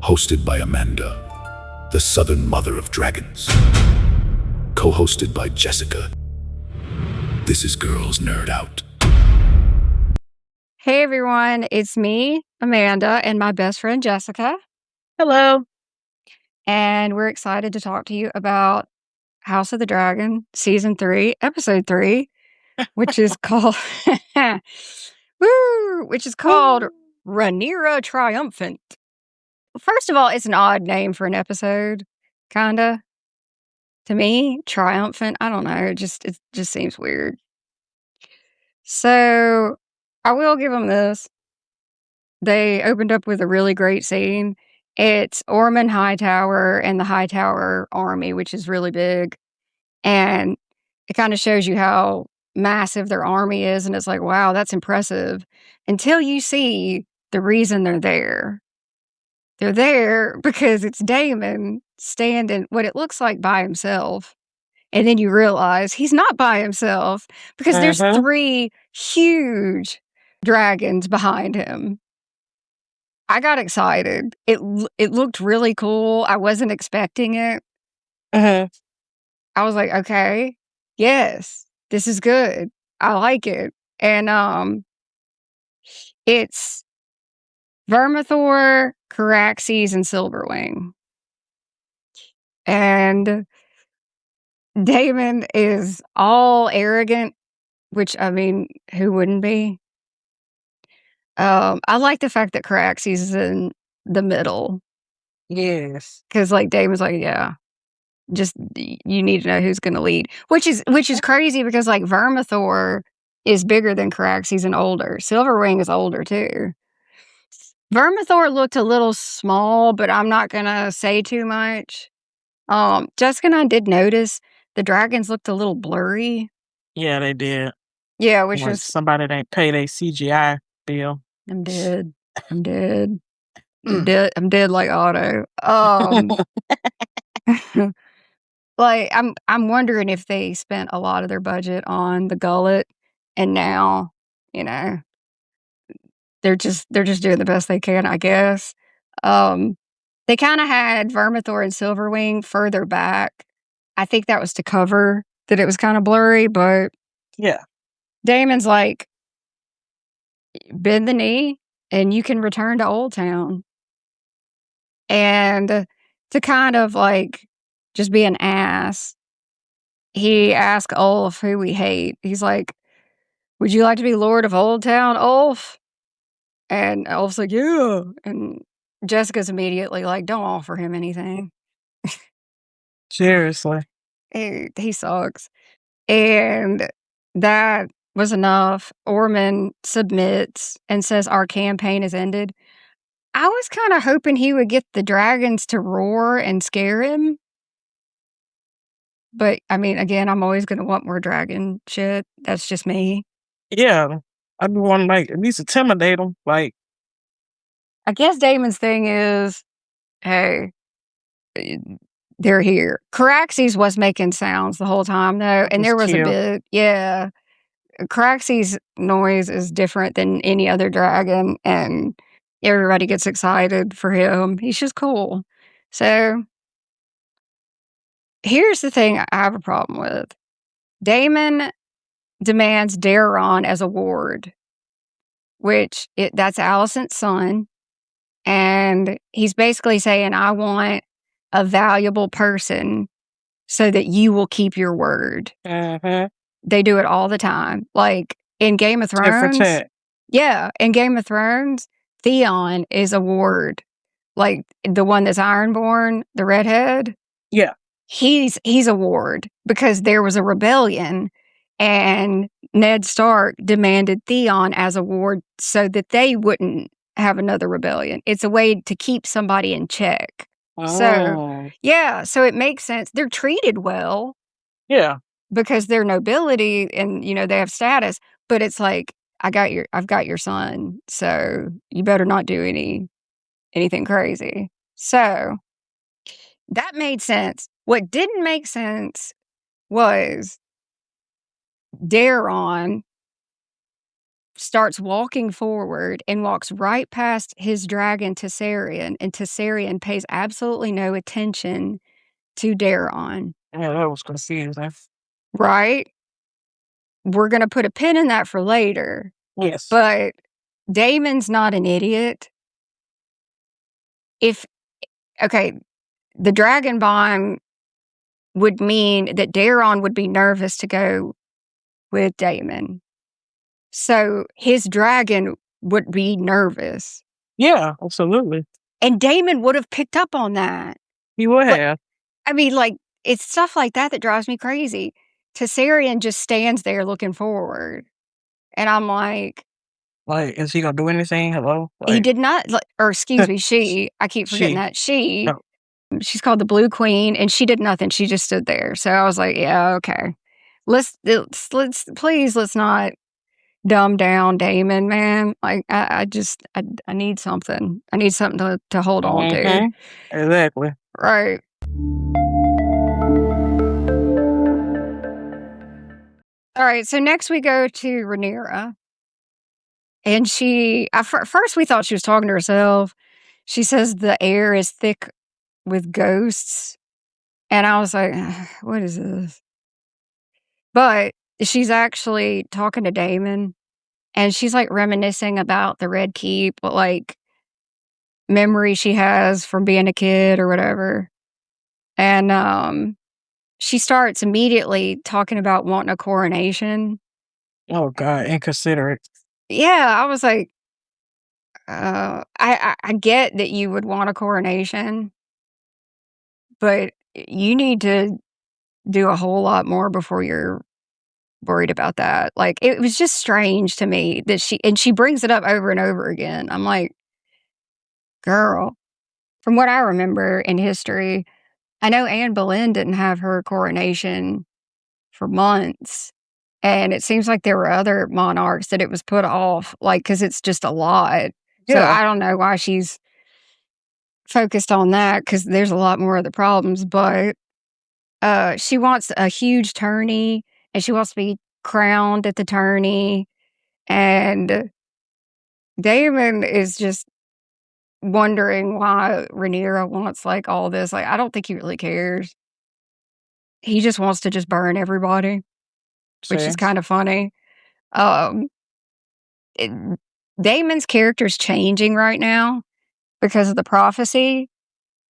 hosted by Amanda, the Southern Mother of Dragons, co-hosted by Jessica. This is Girls Nerd Out. Hey everyone, it's me, Amanda, and my best friend Jessica, Hello. and we're excited to talk to you about House of the Dragon, Season 3, Episode 3, which is called Rhaenyra Triumphant. First of all, it's an odd name for an episode, kinda. To me, Triumphant, I don't know, it just seems weird. So, I will give them this. They opened up with a really great scene. It's Ormond Hightower and the Hightower army, which is really big. And it kind of shows you how massive their army is. And it's like, wow, that's impressive. Until you see the reason they're there. They're there because it's Daemon standing what it looks like by himself. And then you realize he's not by himself because there's 3 huge dragons behind him. I got excited. It looked really cool. I wasn't expecting it. Uh-huh. I was like, okay, yes, this is good. I like it. And it's Vermithor, Caraxes, and Silverwing. And Daemon is all arrogant, which, I mean, who wouldn't be? I like the fact that Caraxes is in the middle. Yes. Because, like, Daemon's like, yeah, just you need to know who's going to lead, which is crazy because like Vermithor is bigger than Caraxes and older. Silverwing is older too. Vermithor looked a little small, but I'm not gonna say too much. Jessica and I did notice the dragons looked a little blurry. Yeah, they did. Yeah, which Like was somebody didn't pay their CGI bill. I'm dead. I'm dead. I'm dead like Otto. Like I'm wondering if they spent a lot of their budget on the gullet and now, you know, they're just doing the best they can, I guess. They kind of had Vermithor and Silverwing further back. I think that was to cover that it was kind of blurry, but Yeah. Daemon's like, bend the knee and you can return to Old Town. And to kind of like just be an ass, he asked Ulf who we hate. He's like, would you like to be Lord of Old Town, Ulf? And Ulf's like, yeah. And Jessica's immediately like, don't offer him anything. Seriously. He sucks. And that was enough. Ormond submits and says our campaign is ended. I was kind of hoping he would get the dragons to roar and scare him. But, I mean, again, I'm always going to want more dragon shit. That's just me. Yeah. I'd want to like at least intimidate them. Like, I guess Daemon's thing is, hey, they're here. Caraxes was making sounds the whole time, though. And there was cute. a bit, yeah. Caraxes' noise is different than any other dragon. And everybody gets excited for him. He's just cool. So, here's the thing I have a problem with. Daemon demands Daeron as a ward, which that's Alicent's son. And he's basically saying, I want a valuable person so that you will keep your word. They do it all the time. Like in Game of Thrones. Yeah, in Game of Thrones, Theon is a ward. Like the one that's Ironborn, the redhead. Yeah. He's a ward because there was a rebellion and Ned Stark demanded Theon as a ward so that they wouldn't have another rebellion. It's a way to keep somebody in check. So, yeah, so it makes sense. They're treated well. Yeah. Because they're nobility and, you know, they have status, but it's like, I've got your son, so you better not do anything crazy. So, that made sense. What didn't make sense was Daeron starts walking forward and walks right past his dragon Tessarion, and Tessarion pays absolutely no attention to Daron. Yeah, that was confusing. Right? We're gonna put a pin in that for later, Yes. but Daemon's not an idiot. Okay, the dragon bond would mean that Daron would be nervous to go with Daemon. So his dragon would be nervous. Yeah, absolutely. And Daemon would have picked up on that. He would But, have. I mean, like, it's stuff like that that drives me crazy. Tessarion just stands there looking forward. And I'm like, Like, is he gonna do anything? Hello? he Like, did not, or excuse me, she, I keep forgetting that. No. She's called the Blue Queen, and she did nothing. She just stood there. So I was like, yeah, okay. Let's please, let's not dumb down Daemon, man. Like, I need something. I need something to hold on to. Exactly. Right. All right. So next we go to Rhaenyra. And she, at first we thought she was talking to herself. She says the air is thick with ghosts. And I was like, what is this? But she's actually talking to Daemon. And she's like reminiscing about the Red Keep, like memory she has from being a kid or whatever. And she starts immediately talking about wanting a coronation. Oh God, inconsiderate. Yeah, I was like, I get that you would want a coronation, but you need to do a whole lot more before you're worried about that. Like, it was just strange to me that she brings it up over and over again. I'm like, girl, from what I remember in history, I know Anne Boleyn didn't have her coronation for months. And it seems like there were other monarchs that it was put off, like, because it's just a lot. So Yeah. I don't know why she's focused on that, because there's a lot more of the problems. But she wants a huge tourney, and she wants to be crowned at the tourney. And Damon is just wondering why Rhaenyra wants like all this. Like, I don't think he really cares. He just wants to just burn everybody, which is See? kind of funny. Um, it, Damon's character's changing right now because of the prophecy.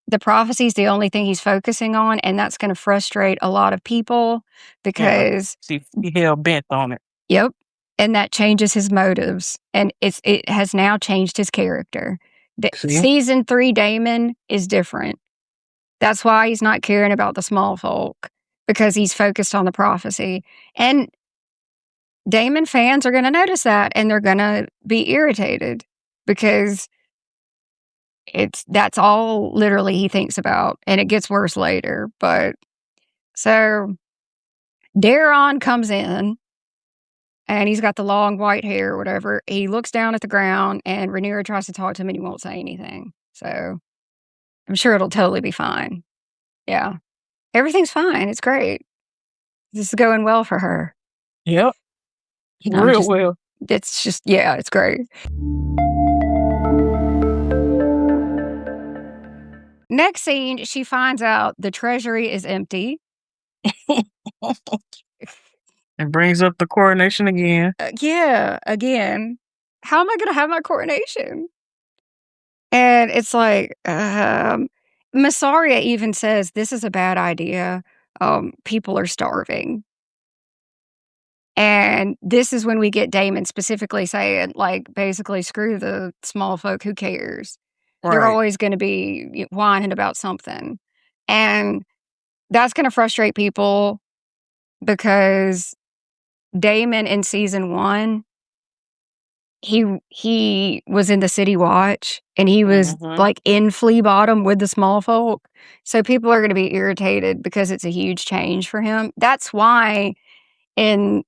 The prophecy is the only thing he's focusing on, and that's going to frustrate a lot of people Yeah. because, See, he hell bent on it. yep, and that changes his motives, and it has now changed his character. See? Season 3 Damon is different. That's why he's not caring about the small folk, because he's focused on the prophecy. And Damon fans are going to notice that, and they're going to be irritated because that's all literally he thinks about, and it gets worse later. But so Daron comes in, and he's got the long white hair or whatever. He looks down at the ground, and Rhaenyra tries to talk to him, and he won't say anything. So I'm sure it'll totally be fine. Yeah. Everything's fine. It's great. This is going well for her. Yep. I'm Real just- well. It's just, yeah, it's great. Next scene, she finds out the treasury is empty. And brings up the coronation again. Yeah, again. How am I going to have my coronation? And it's like, Massaria even says, this is a bad idea. People are starving. And this is when we get Damon specifically saying, like, basically, screw the small folk, who cares? They're Right. always going to be whining about something. And that's going to frustrate people because Damon in season 1, he was in the City Watch, and he was like in Flea Bottom with the small folk. So people are going to be irritated because it's a huge change for him. That's why in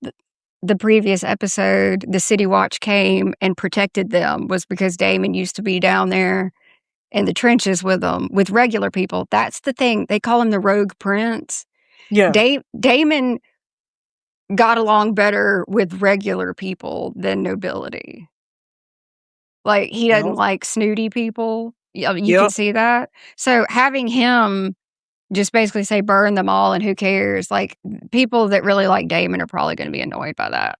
the previous episode, the City Watch came and protected them, was because Damon used to be down there in the trenches with them, with regular people. That's the thing. They call him the Rogue Prince. Yeah. Damon got along better with regular people than nobility. Like, he doesn't Yep. like snooty people. You can Yep. see that. So having him just basically say burn them all and who cares? Like, people that really like Damon are probably going to be annoyed by that.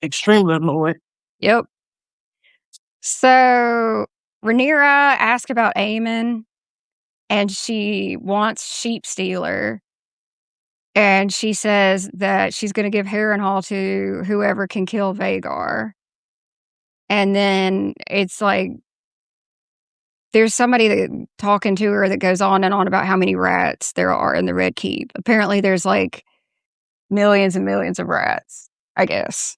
Extremely annoyed. Yep. So Rhaenyra asked about Aemon, and she wants Sheep Stealer. And she says that she's going to give Harrenhal to whoever can kill Vhagar. And then it's like, there's somebody that talking to her that goes on and on about how many rats there are in the Red Keep. Apparently, there's like millions and millions of rats, I guess.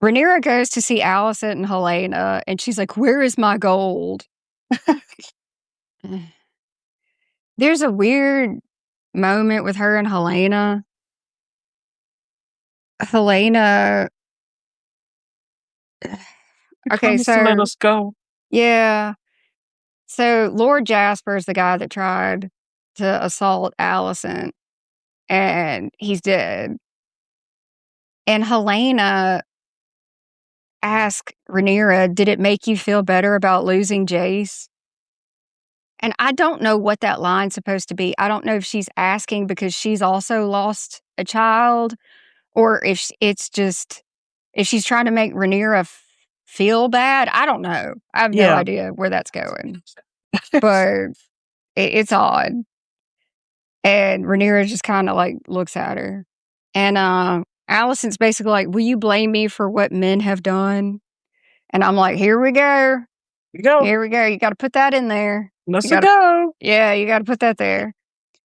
Rhaenyra goes to see Alicent and Helena, and she's like, "Where is my gold?" There's a weird moment with her and Helena. Helena. Okay, Promise to let so us go. yeah. So Lord Jasper is the guy that tried to assault Alicent, and he's dead. And Helena asked Rhaenyra, "Did it make you feel better about losing Jace?" And I don't know what that line's supposed to be. I don't know if she's asking because she's also lost a child, or if it's just if she's trying to make Rhaenyra feel bad. I don't know. I have no Yeah. idea where that's going, but it's odd. And Rhaenyra just kind of like looks at her, and Alicent's basically like, "Will you blame me for what men have done?" And I'm like, "Here we go. You go. Here we go. You got to put that in there. Let's You gotta, go. yeah, you got to put that there."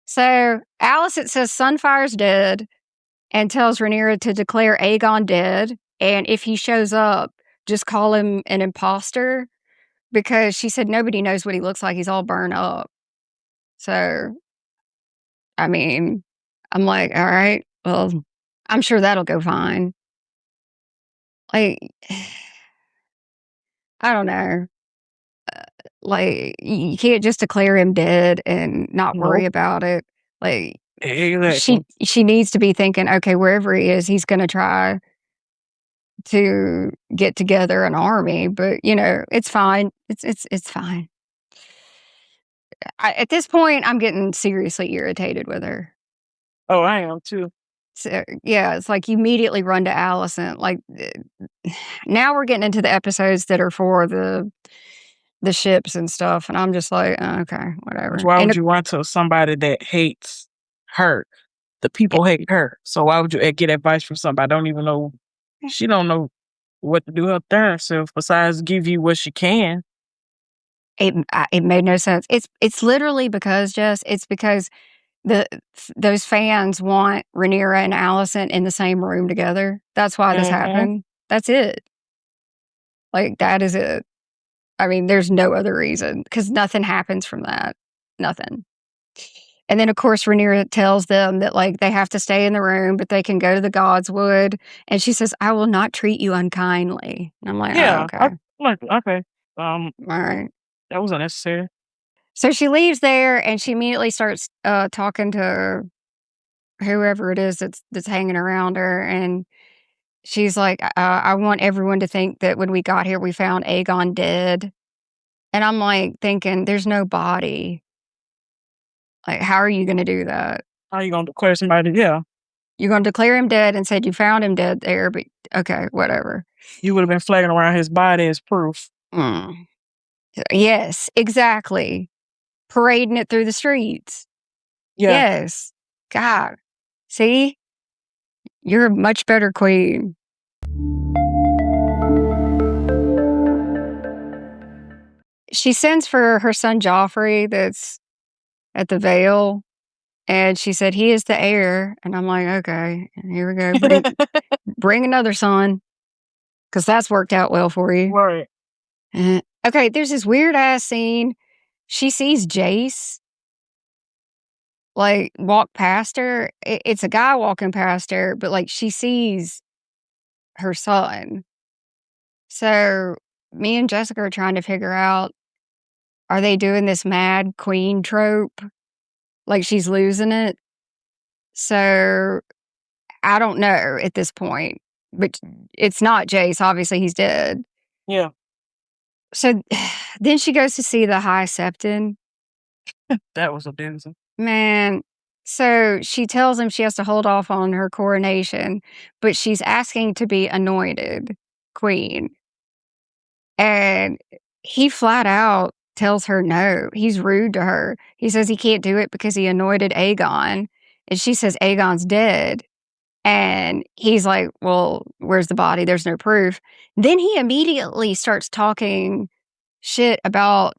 So Alicent says Sunfire's dead and tells Rhaenyra to declare Aegon dead. And if he shows up, just call him an imposter, because she said nobody knows what he looks like. He's all burned up. So, I mean, I'm like, all right, well, I'm sure that'll go fine. Like, I don't know. Like, you can't just declare him dead and not worry Nope. about it. Like, Exactly. she needs to be thinking, okay, wherever he is, he's going to try to get together an army. But it's fine. It's fine. At this point, I'm getting seriously irritated with her. Oh, I am too. So, yeah, it's like you immediately run to Alicent. Like, now we're getting into the episodes that are for the ships and stuff, and I'm just like, oh, okay, whatever. Why And would you run to somebody that hates her? The people hate her. So why would you get advice from somebody don't even know? She don't know what to do her darn self besides give you what she can. it made no sense. It's literally because, Jess, it's because those fans want Rhaenyra and Alicent in the same room together. That's why this happened. That's it. Like, that is it. I mean, there's no other reason, because nothing happens from that. Nothing. And then, of course, Rhaenyra tells them that, like, they have to stay in the room, but they can go to the Godswood. And she says, "I will not treat you unkindly." And I'm like, oh, Yeah. okay. Okay. All right. That was unnecessary. So she leaves there, and she immediately starts talking to whoever it is that's hanging around her. And she's like, "I want everyone to think that when we got here, we found Aegon dead." And I'm like thinking, there's no body. Like, how are you going to do that? How you gonna declare somebody? Yeah. You're going to declare him dead and said you found him dead there, but okay, whatever. You would have been flagging around his body as proof. Mm. Yes, exactly. Parading it through the streets. Yeah. Yes. God. See? You're a much better queen. She sends for her son Joffrey that's at the Vale, and she said he is the heir. And I'm like, okay, here we go. Bring another son, because that's worked out well for you. Right. Okay, there's this weird ass scene. She sees Jace like walk past her. It's a guy walking past her, but like she sees her son. So me and Jessica are trying to figure out, are they doing this mad queen trope? Like she's losing it. So I don't know at this point, but it's not Jace. Obviously, he's dead. Yeah. So then she goes to see the High Septon. That was a doozy. Man, so she tells him she has to hold off on her coronation, but she's asking to be anointed queen. And he flat out tells her no. He's rude to her. He says he can't do it because he anointed Aegon. And she says Aegon's dead. And he's like, well, where's the body? There's no proof. Then he immediately starts talking shit about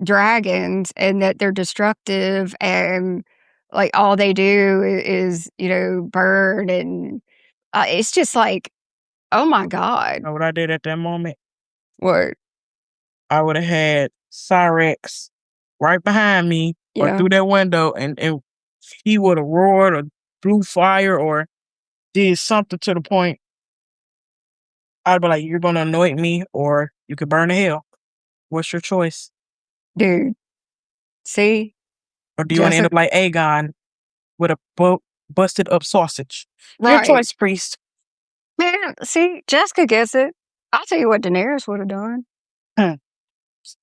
dragons and that they're destructive and like all they do is, burn. And it's just like, oh my God. Know what I did at that moment? What? I would have had Cyrex right behind me or Yeah. through that window, and he would have roared or blew fire or did something to the point. I'd be like, you're going to anoint me or you could burn to hell. What's your choice? Dude. See? Or do you want to end up like Aegon with a busted up sausage? Your Right. choice, priest. Man, see, Jessica gets it. I'll tell you what Daenerys would have done.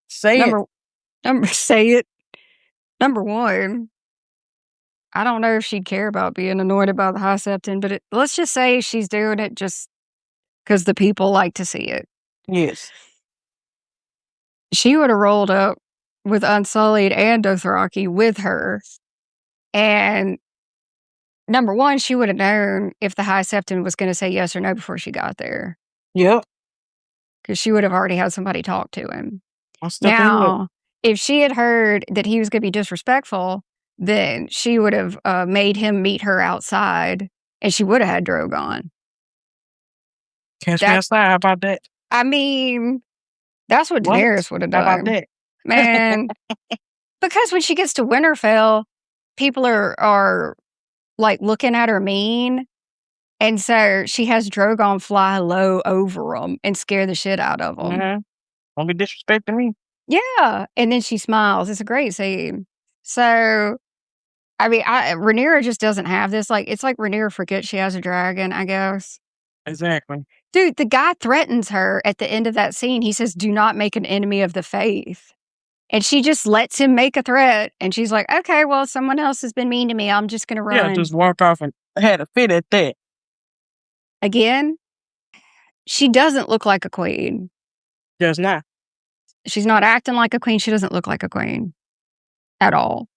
Say it. Say it. Number one, I don't know if she'd care about being anointed by the High Septon, but let's just say she's doing it just because the people like to see it. Yes. She would have rolled up with Unsullied and Dothraki with her. And number one, she would have known if the High Septon was going to say yes or no before she got there. Yep. Because she would have already had somebody talk to him. Now, if she had heard that he was going to be disrespectful, then she would have made him meet her outside, and she would have had Drogon. Catch me outside. How about that? I mean, that's what Daenerys would have done. How about that? Man, because when she gets to Winterfell, people are like looking at her mean, and so she has Drogon fly low over them and scare the shit out of them. Mm-hmm. Don't be disrespecting me. Yeah, and then she smiles. It's a great scene. So, I mean, Rhaenyra just doesn't have this. Like, it's like Rhaenyra forgets she has a dragon, I guess. Exactly. Dude, the guy threatens her at the end of that scene. He says, do not make an enemy of the faith. And she just lets him make a threat. And she's like, okay, well, someone else has been mean to me. I'm just going to run. Yeah, just walk off and had a fit at that. Again, she doesn't look like a queen. Does not. She's not acting like a queen. She doesn't look like a queen at all.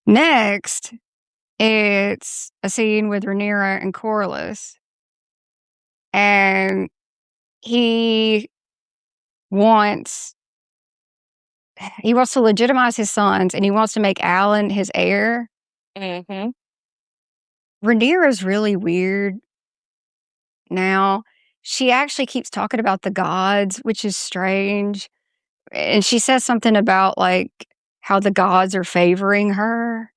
Next, it's a scene with Rhaenyra and Corlys. And he wants to legitimize his sons, and he wants to make Alan his heir. Mm-hmm. Rhaenyra's really weird now. She actually keeps talking about the gods, which is strange. And she says something about like how the gods are favoring her.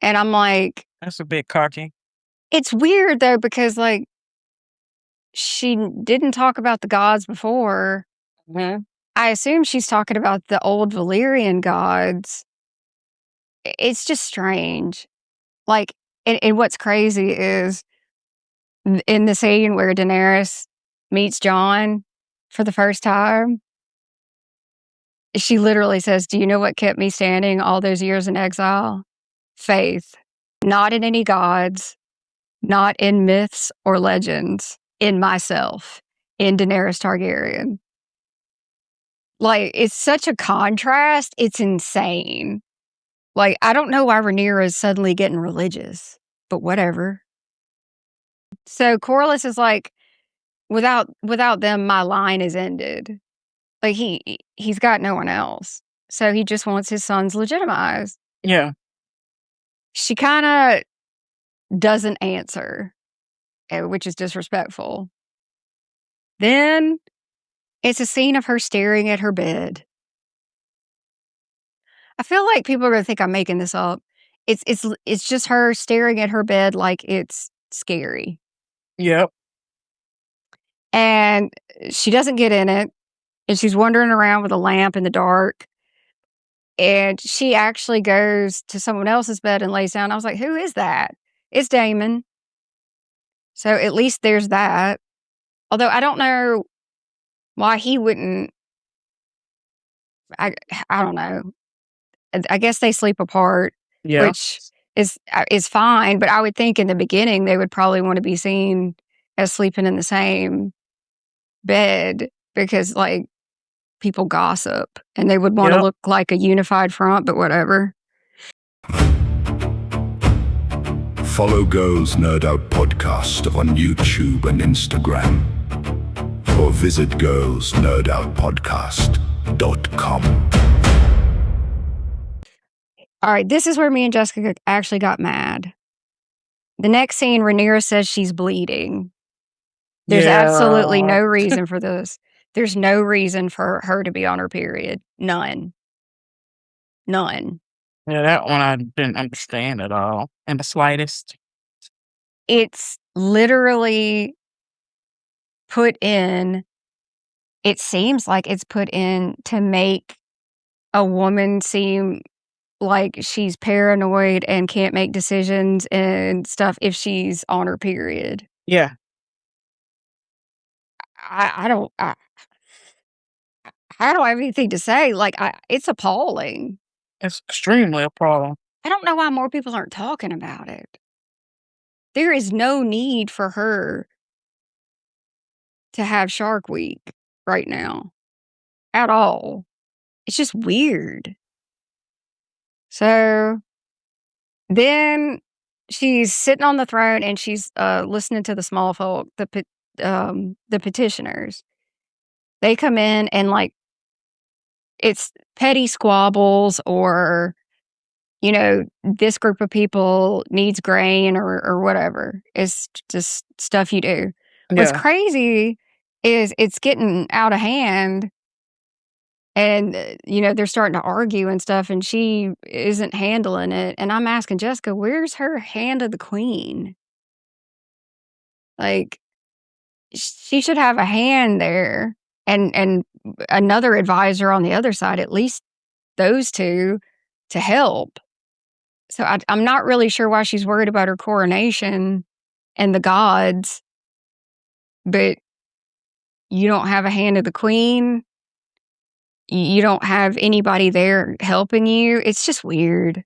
And I'm like, that's a bit cocky. It's weird though, because like she didn't talk about the gods before. Mm-hmm. I assume she's talking about the old Valyrian gods. It's just strange. Like, and what's crazy is in the scene where Daenerys meets Jon for the first time, she literally says, do you know what kept me standing all those years in exile? Faith. Not in any gods, not in myths or legends, in myself, in Daenerys Targaryen. Like, it's such a contrast. It's insane. Like, I don't know why Rhaenyra is suddenly getting religious, but whatever. So Corlys is like, without them, my line is ended. Like, he's got no one else. So he just wants his sons legitimized. Yeah. She kind of doesn't answer, which is disrespectful. Then it's a scene of her staring at her bed. I feel like people are going to think I'm making this up. It's just her staring at her bed like it's scary. Yep. And she doesn't get in it. And she's wandering around with a lamp in the dark. And she actually goes to someone else's bed and lays down. I was like, who is that? It's Damon. So at least there's that. Although I don't know why he wouldn't. I don't know. I guess they sleep apart, Yeah. which is fine. But I would think in the beginning they would probably want to be seen as sleeping in the same bed because, like, people gossip and they would want to Yep. look like a unified front. But whatever. Follow Girls Nerd Out Podcast on YouTube and Instagram. Or visit girlsnerdoutpodcast.com. All right, this is where me and Jessica actually got mad. The next scene, Rhaenyra says she's bleeding. There's absolutely no reason for this. There's no reason for her to be on her period. None. Yeah, that one I didn't understand at all, in the slightest. It's literally put in, it seems like it's put in to make a woman seem like she's paranoid and can't make decisions and stuff if she's on her period. Yeah. I don't I don't have anything to say. Like, it's appalling. It's extremely appalling. I don't know why more people aren't talking about it. There is no need for her to have Shark Week right now at all. It's just weird. So then she's sitting on the throne and she's listening to the small folk, the petitioners. They come in and, like, it's petty squabbles or, you know, this group of people needs grain or whatever. It's just stuff you do. What's Yeah. crazy is it's getting out of hand and, you know, they're starting to argue and stuff and she isn't handling it. And I'm asking Jessica, where's her hand of the queen? Like, she should have a hand there and another advisor on the other side, at least those two to help. So I'm not really sure why she's worried about her coronation and the gods, but you don't have a hand of the queen. You don't have anybody there helping you. It's just weird.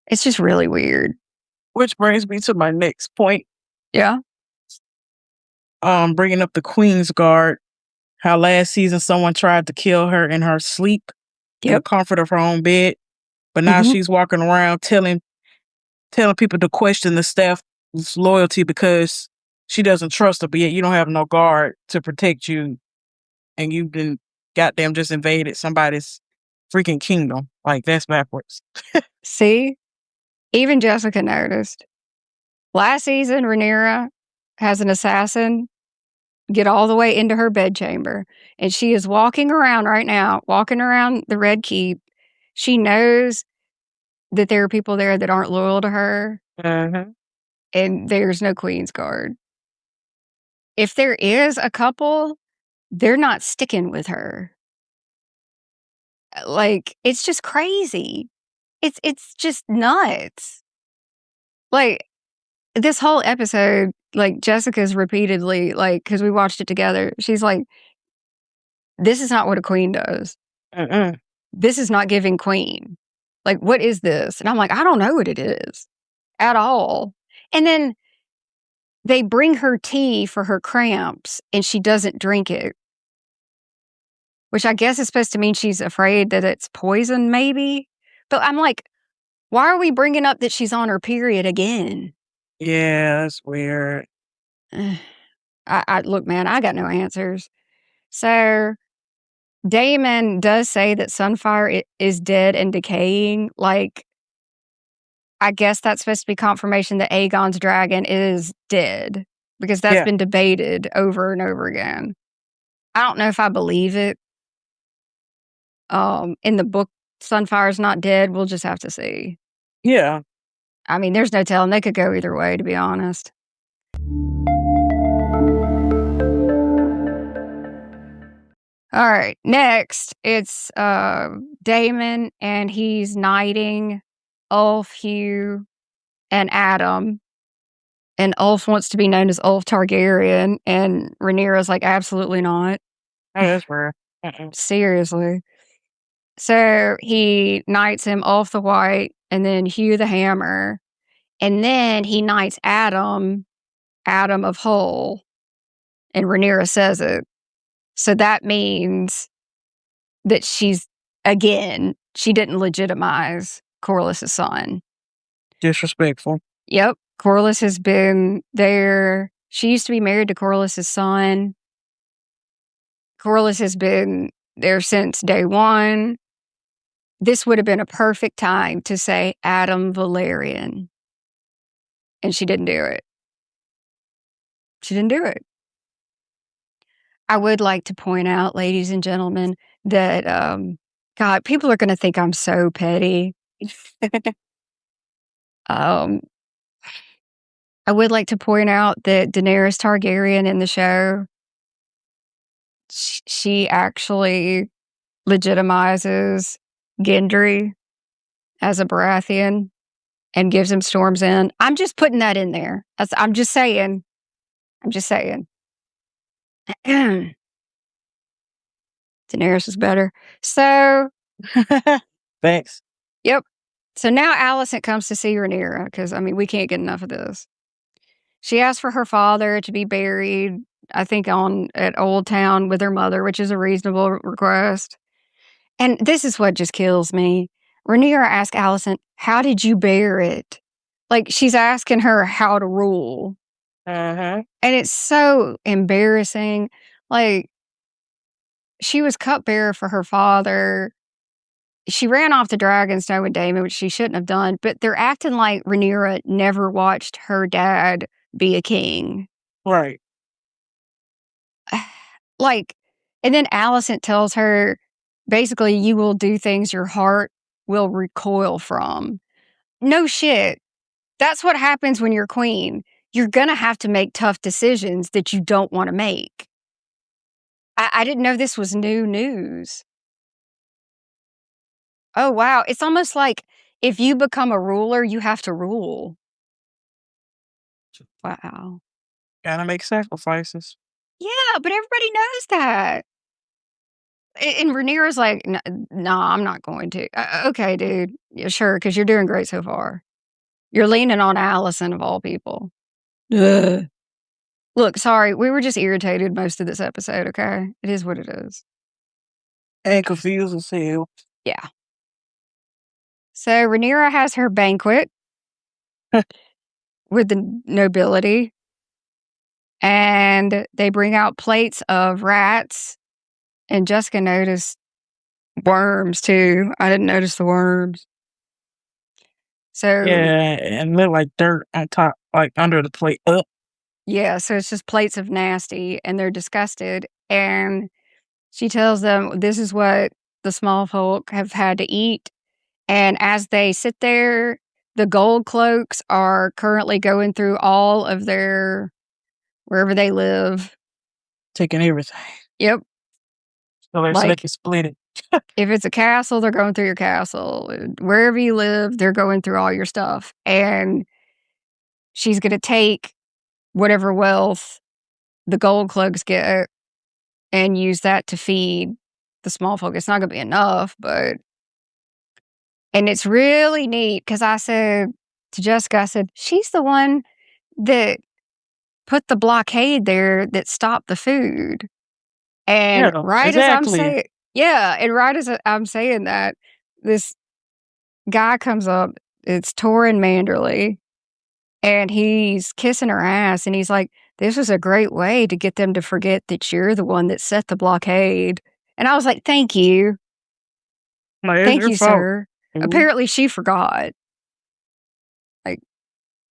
It's just really weird. Which brings me to my next point. Yeah. Bringing up the Queen's Guard. How last season someone tried to kill her in her sleep in the comfort of her own bed, but now she's walking around telling people to question the staff's loyalty because she doesn't trust her, but yet you don't have no guard to protect you, and you've been goddamn just invaded somebody's freaking kingdom. Like, that's backwards. See? Even Jessica noticed. Last season, Rhaenyra has an assassin get all the way into her bedchamber, and she is walking around right now, walking around the Red Keep. She knows that there are people there that aren't loyal to her, and there's no Queen's Guard. If there is a couple, they're not sticking with her. Like, it's just crazy. It's just nuts. Like, this whole episode, like, Jessica's repeatedly, like, because we watched it together, she's like, this is not what a queen does. This is not giving queen. Like, what is this? And I'm like, I don't know what it is at all. And then they bring her tea for her cramps and she doesn't drink it, which I guess is supposed to mean she's afraid that it's poison, maybe. But I'm like, why are we bringing up that she's on her period again? Yeah, that's weird. I look, man, I got no answers. So Damon does say that Sunfire is dead and decaying. Like, I guess that's supposed to be confirmation that Aegon's dragon is dead because that's been debated over and over again. I don't know if I believe it. In the book, Sunfire's not dead. We'll just have to see. Yeah. I mean, there's no telling. They could go either way, to be honest. All right. Next, it's Damon, and he's knighting Ulf, Hugh, and Adam. And Ulf wants to be known as Ulf Targaryen, and Rhaenyra's like, absolutely not. Oh, that's rare. Mm-mm. Seriously. So he knights him Ulf the White, and then Hugh the Hammer, and then he knights Adam of Hull, and Rhaenyra says it. So that means that she didn't legitimize Corlys's son. Disrespectful. Yep. Corlys has been there. She used to be married to Corlys's son. Corlys has been there since day one. This would have been a perfect time to say Adam Valerian. And she didn't do it. She didn't do it. I would like to point out, ladies and gentlemen, that, God, people are going to think I'm so petty. I would like to point out that Daenerys Targaryen in the show, she actually legitimizes Gendry as a Baratheon and gives him Storm's End. I'm just putting that in there. I'm just saying. Daenerys is better. So, Thanks. yep. So now Alicent comes to see Rhaenyra because, I mean, we can't get enough of this. She asked for her father to be buried, I think, at Old Town with her mother, which is a reasonable request. And this is what just kills me. Rhaenyra asked Alicent, how did you bear it? Like, she's asking her how to rule. Uh-huh. And it's so embarrassing. Like, she was cupbearer for her father. She ran off the Dragonstone with Daemon, which she shouldn't have done. But they're acting like Rhaenyra never watched her dad be a king. Right. Like, and then Alicent tells her, basically, you will do things your heart will recoil from. No shit. That's what happens when you're queen. You're going to have to make tough decisions that you don't want to make. I didn't know this was new news. Oh, wow. It's almost like if you become a ruler, you have to rule. Wow. Gotta make sacrifices. Yeah, but everybody knows that. And Rhaenyra's like, no, I'm not going to. Okay, dude. Yeah, sure, because you're doing great so far. You're leaning on Alicent of all people. Ugh. Look, sorry, we were just irritated most of this episode, okay? It is what it is. And confused as hell. Yeah. So Rhaenyra has her banquet with the nobility, and they bring out plates of rats, and Jessica noticed worms too. I didn't notice the worms. So Yeah, and look like dirt on top, like under the plate. yeah, so it's just plates of nasty, and they're disgusted. And she tells them this is what the small folk have had to eat. And as they sit there, the gold cloaks are currently going through all of their, wherever they live. Taking everything. Yep. So they Like, can split it. if it's a castle, they're going through your castle. Wherever you live, they're going through all your stuff. And she's going to take whatever wealth the gold cloaks get and use that to feed the small folk. It's not going to be enough, but. And it's really neat because I said to Jessica, I said, she's the one that put the blockade there that stopped the food. And Yeah, right as I'm exactly. saying, yeah, and right as I'm saying that, this guy comes up. It's Torrin Manderley, and he's kissing her ass, and he's like, "This was a great way to get them to forget that you're the one that set the blockade." And I was like, "Thank you, Like, it's thank your you, fault. sir." Mhm. Apparently, she forgot. Like,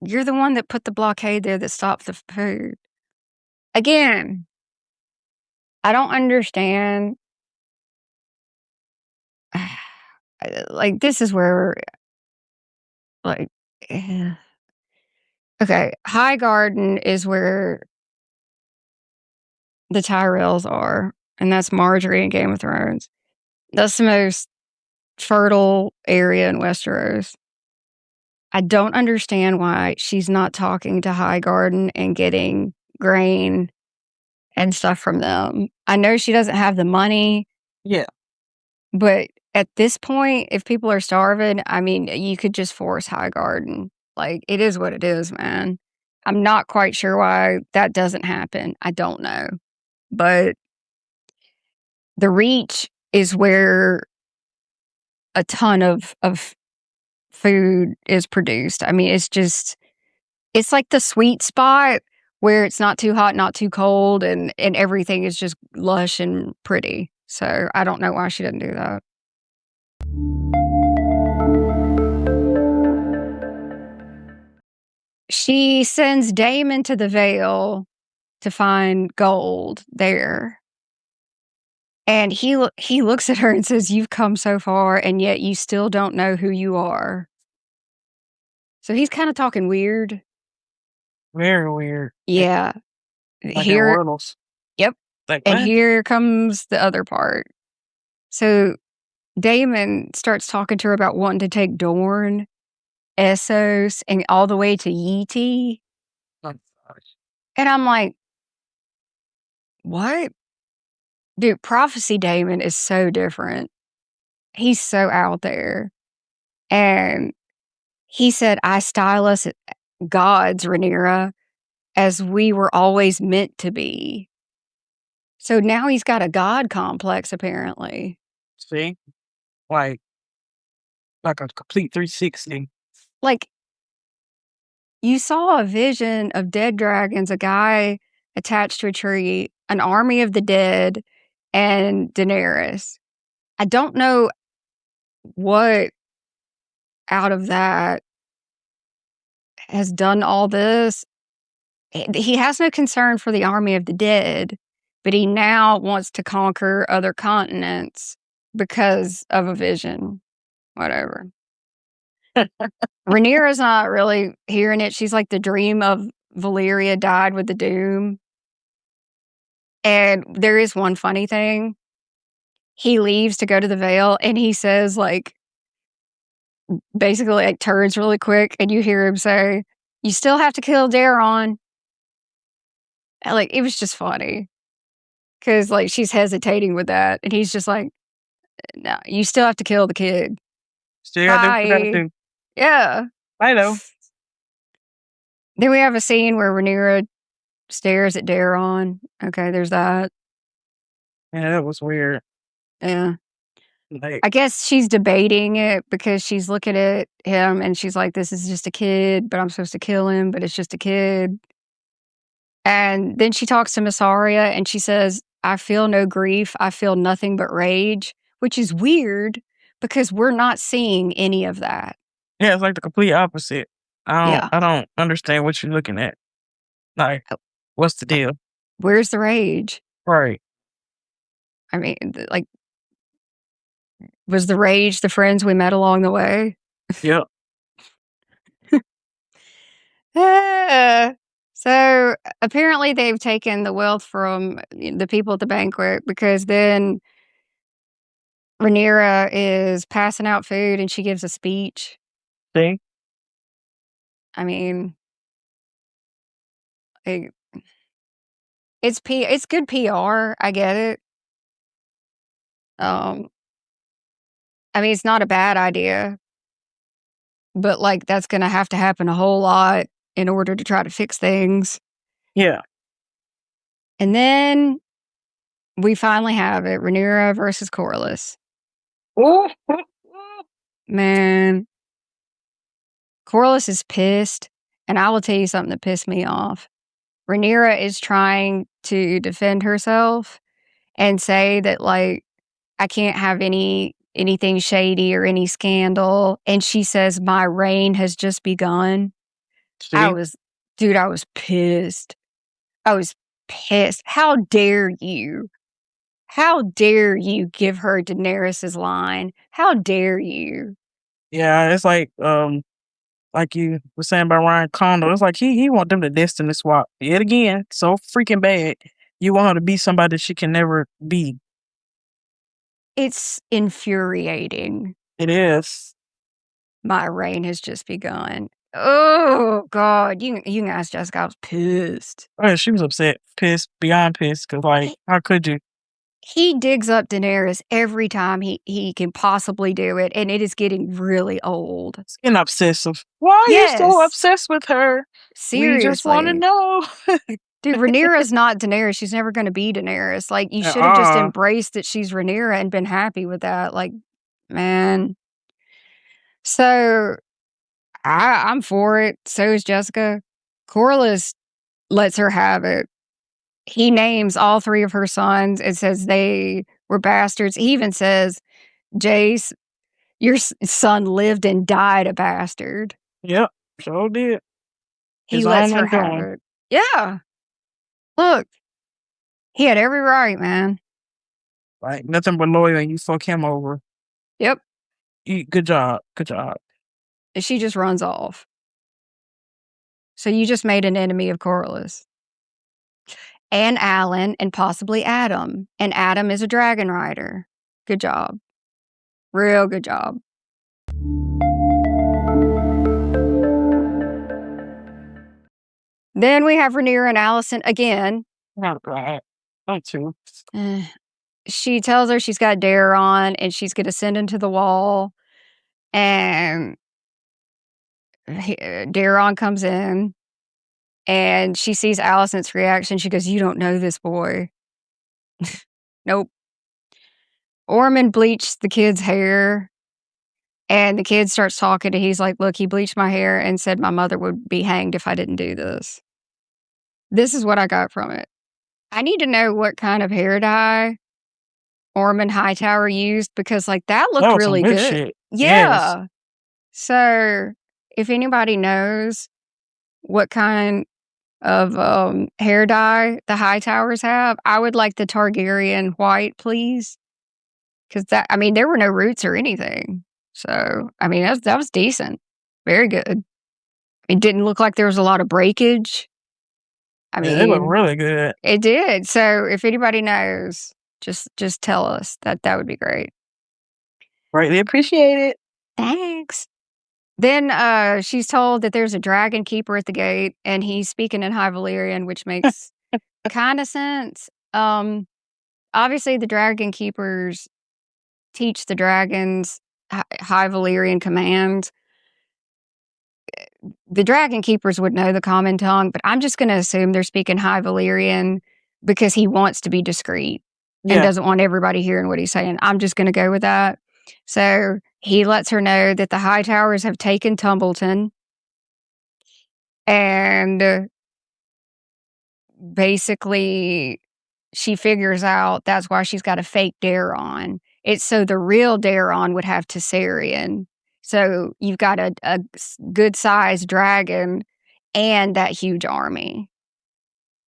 you're the one that put the blockade there that stopped the food. Again, I don't understand. Like, this is where, like, eh. Okay, High Garden is where the Tyrells are. and that's Marjorie in Game of Thrones. That's the most fertile area in Westeros. I don't understand why she's not talking to Highgarden and getting grain and stuff from them. I know she doesn't have the money, Yeah. but at this point, if people are starving, I mean, you could just force Highgarden. Like, it is what it is, man. I'm not quite sure why that doesn't happen. I don't know. But the Reach is where a ton of food is produced. I mean, it's like the sweet spot where it's not too hot, not too cold, and everything is just lush and pretty. So I don't know why she didn't do that. She sends Daemon to the Vale to find gold there. And he looks at her and says, "You've come so far, and yet you still don't know who you are." So he's kind of talking weird. Very weird. Yeah. Like in Here, riddles. yep. Like, And what? here comes the other part. So Daemon starts talking to her about wanting to take Dorne, Essos, and all the way to Yeti. Oh, gosh. And I'm like, what? Dude, Prophecy Daemon is so different. He's so out there. And he said, "I style us gods, Rhaenyra, as we were always meant to be." So now he's got a god complex, apparently. See? Like a complete 360. Like, you saw a vision of dead dragons, a guy attached to a tree, an army of the dead, and Daenerys. I don't know what out of that has done all this. He has no concern for the army of the dead, but he now wants to conquer other continents because of a vision. Whatever. Rhaenyra's not really hearing it. She's like, the dream of Valyria died with the doom. And there is one funny thing. He leaves to go to the Vale, and he says, like, basically, like, turns really quick, and you hear him say, "You still have to kill Daeron." And, like, it was just funny. 'Cause, like, she's hesitating with that, and he's just like, "No, you still have to kill the kid." Still gotta do what you gotta Bye. do. Yeah. I know. Then we have a scene where Rhaenyra stares at Daeron. Okay, there's that. Yeah, that was weird. Yeah. Like, I guess she's debating it because she's looking at him and she's like, "This is just a kid, but I'm supposed to kill him, but it's just a kid." And then she talks to Missaria and she says, "I feel no grief. I feel nothing but rage," which is weird because we're not seeing any of that. yeah, it's like the complete opposite. Yeah. I don't understand what you're looking at. Like, what's the deal? Where's the rage? Right. I mean, like, was the rage the friends we met along the way? Yep. So apparently they've taken the wealth from the people at the banquet because then Rhaenyra is passing out food and she gives a speech. See? I mean, it, it's good PR. I get it. I mean, it's not a bad idea, but like that's going to have to happen a whole lot in order to try to fix things. Yeah. And then we finally have it: Rhaenyra versus Corlys. Ooh. Man, Corlys is pissed, and I will tell you something that pissed me off. Rhaenyra is trying to defend herself and say that, like, I can't have anything shady or any scandal, and she says, "My reign has just begun." See? I was pissed. I was pissed. How dare you? How dare you give her Daenerys's line? How dare you? Yeah, it's like you were saying about Ryan Condor. It's like he want them to destiny swap yet again. So freaking bad. You want her to be somebody that she can never be. It's infuriating. It is. My reign has just begun. Oh God, you can ask Jessica. I was pissed. Oh, yeah, she was upset, pissed, beyond pissed, because, like, how could you? He digs up Daenerys every time he can possibly do it, and it is getting really old. It's getting obsessive. Why are you so Yes. obsessed with her? We just want to Seriously. know. Dude, Rhaenyra's not Daenerys. She's never going to be Daenerys. Like, you should have just embraced that she's Rhaenyra and been happy with that. Like, man. So, I'm for it. So is Jessica. Corlys lets her have it. He names all 3 of her sons and says they were bastards. He even says, Jace, your son lived and died a bastard. Yep, sure did. He His lets own her have undoing. it. Yeah. Look, he had every right, man. Like, nothing but loyal, and you fuck him over. Yep. Good job. Good job. And she just runs off. So you just made an enemy of Corlys. And Alan, and possibly Adam. And Adam is a dragon rider. Good job. Real good job. Then we have Rhaenyra and Alicent again. Not bad. Not too. She tells her she's got Dare on and she's going to send him to the wall. And Daron comes in and she sees Alicent's reaction. She goes, "You don't know this boy." Nope. Ormond bleached the kid's hair. And the kid starts talking and he's like, "Look, he bleached my hair and said my mother would be hanged if I didn't do this." This is what I got from it. I need to know what kind of hair dye Ormond Hightower used because, like, that looked was some really good good. shit. Yeah. Yes. So, if anybody knows what kind of hair dye the Hightowers have, I would like the Targaryen white, please. Because there were no roots or anything. So, that was decent. Very good. It didn't look like there was a lot of breakage. Yeah, they look really good. It did. So, if anybody knows, just tell us. That would be great. Greatly appreciate it. Thanks. Then she's told that there's a dragon keeper at the gate, and he's speaking in High Valyrian, which makes kind of sense. Obviously, the dragon keepers teach the dragons High Valyrian commands. The dragon keepers would know the common tongue, but I'm just going to assume they're speaking High Valyrian because he wants to be discreet and doesn't want everybody hearing what he's saying. I'm just going to go with that. So he lets her know that the Hightowers have taken Tumbleton, and basically she figures out that's why she's got a fake Daeron. It's so the real Daeron would have Tessarion. So you've got a good-sized dragon and that huge army.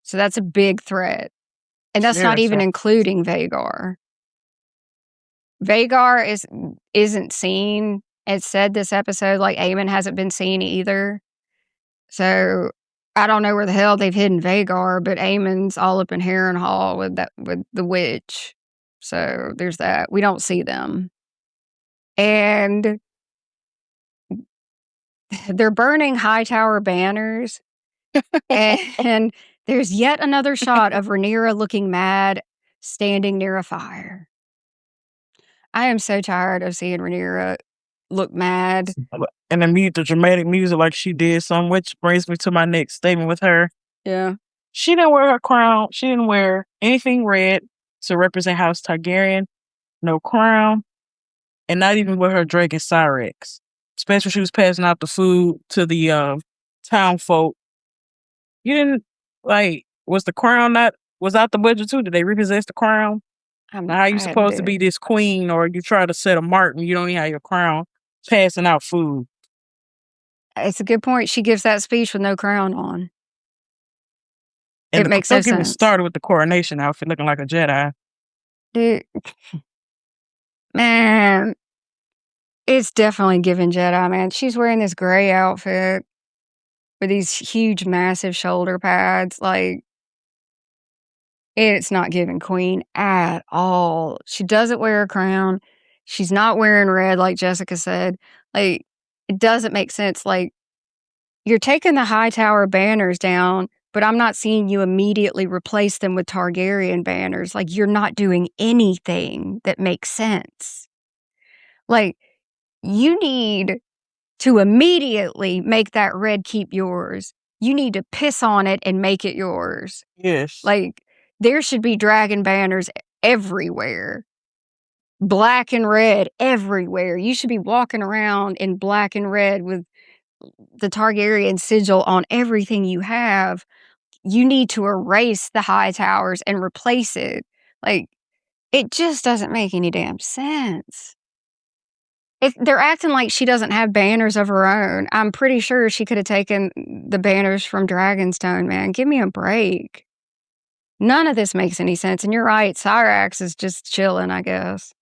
So that's a big threat. And that's not even including Vhagar. Vhagar isn't seen. It said this episode, like Aemon hasn't been seen either. So I don't know where the hell they've hidden Vhagar, but Aemon's all up in Harrenhal with the witch. So there's that. We don't see them. And they're burning Hightower banners. And there's yet another shot of Rhaenyra looking mad, standing near a fire. I am so tired of seeing Rhaenyra look mad. And the dramatic music like she did some, which brings me to my next statement with her. Yeah. She didn't wear her crown. She didn't wear anything red to represent House Targaryen. No crown. And not even with her dragon Cyrex. Especially when she was passing out the food to the town folk. You didn't, was the crown was out the budget too? Did they repossess the crown? How you supposed to be this queen, or you try to set a mark and you don't even have your crown passing out food? It's a good point. She gives that speech with no crown on. And it makes no sense. Don't get me started with the coronation outfit looking like a Jedi. Dude. Man, it's definitely giving Jedi, man. She's wearing this gray outfit with these huge, massive shoulder pads. Like, It's not giving queen at all. She doesn't wear a crown. She's not wearing red, like Jessica said. Like, it doesn't make sense. Like, you're taking the Hightower banners down, but I'm not seeing you immediately replace them with Targaryen banners. Like, you're not doing anything that makes sense. Like, you need to immediately make that red keep yours. You need to piss on it and make it yours. Yes. Like, there should be dragon banners everywhere. Black and red everywhere. You should be walking around in black and red with the Targaryen sigil on everything you have. You need to erase the Hightowers and replace it. Like, it just doesn't make any damn sense. They're acting like she doesn't have banners of her own. I'm pretty sure she could have taken the banners from Dragonstone, man. Give me a break. None of this makes any sense. And you're right, Cyrax is just chilling, I guess.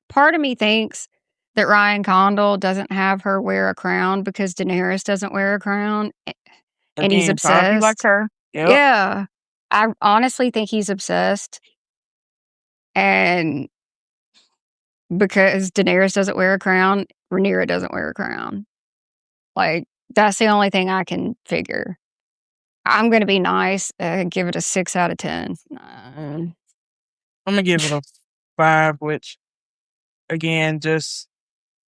Part of me thinks that Ryan Condal doesn't have her wear a crown because Daenerys doesn't wear a crown. And he's Again, trying to be like obsessed. her. Yep. Yeah. I honestly think he's obsessed. And because Daenerys doesn't wear a crown, Rhaenyra doesn't wear a crown. Like, that's the only thing I can figure. I'm going to be nice, give it a 6 out of 10. I'm gonna give it a 5, which, again, just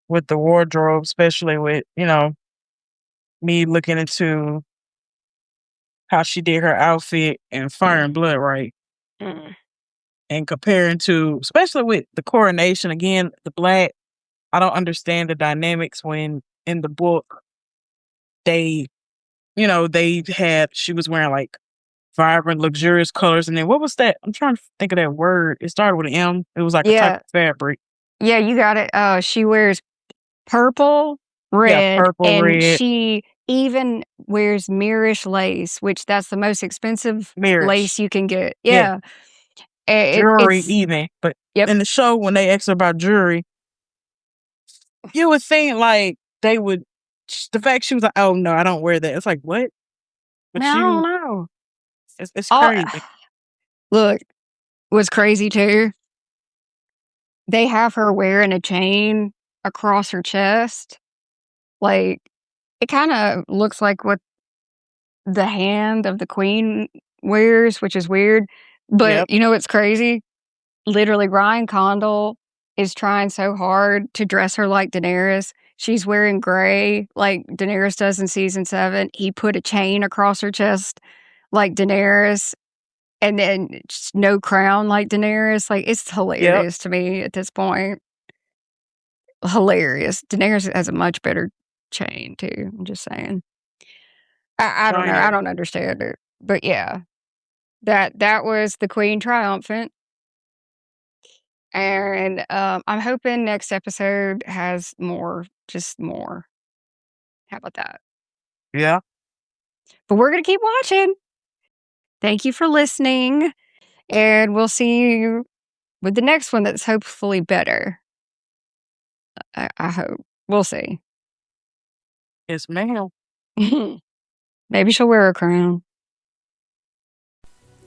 with the wardrobe, especially with, me looking into how she did her outfit and Fire and Blood, right? And comparing to, especially with the coronation, again, the black, I don't understand the dynamics when in the book they, she was wearing like vibrant, luxurious colors. And then what was that? I'm trying to think of that word. It started with an M. It was like a type Yeah. of fabric. Yeah, you got it. She wears purple, red, purple, and red. she even wears Mirish lace, which that's the most expensive lace you can get. Yeah. Jewelry even. But in the show, when they asked her about jewelry, you would think like they would, the fact she was like, oh no, I don't wear that. It's like, what? But I don't know. It's crazy. Look, what's crazy too, they have her wearing a chain across her chest. Like, it kind of looks like what the hand of the queen wears, which is weird. But you know what's crazy? Literally, Ryan Condal is trying so hard to dress her like Daenerys. She's wearing gray like Daenerys does in season 7. He put a chain across her chest like Daenerys, and then just no crown like Daenerys. Like, it's hilarious to me at this point. Hilarious. Daenerys has a much better chain too. I'm just saying. I don't know. I don't understand it. But yeah, that was the Queen Triumphant. And I'm hoping next episode has more, just more. How about that? Yeah. But we're going to keep watching. Thank you for listening. And we'll see you with the next one that's hopefully better. I hope. We'll see. Yes, ma'am. Maybe she'll wear a crown.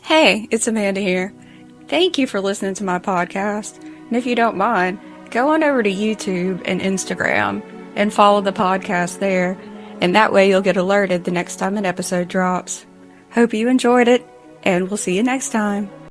Hey, it's Amanda here. Thank you for listening to my podcast. And if you don't mind, go on over to YouTube and Instagram and follow the podcast there. And that way you'll get alerted the next time an episode drops. Hope you enjoyed it, and we'll see you next time.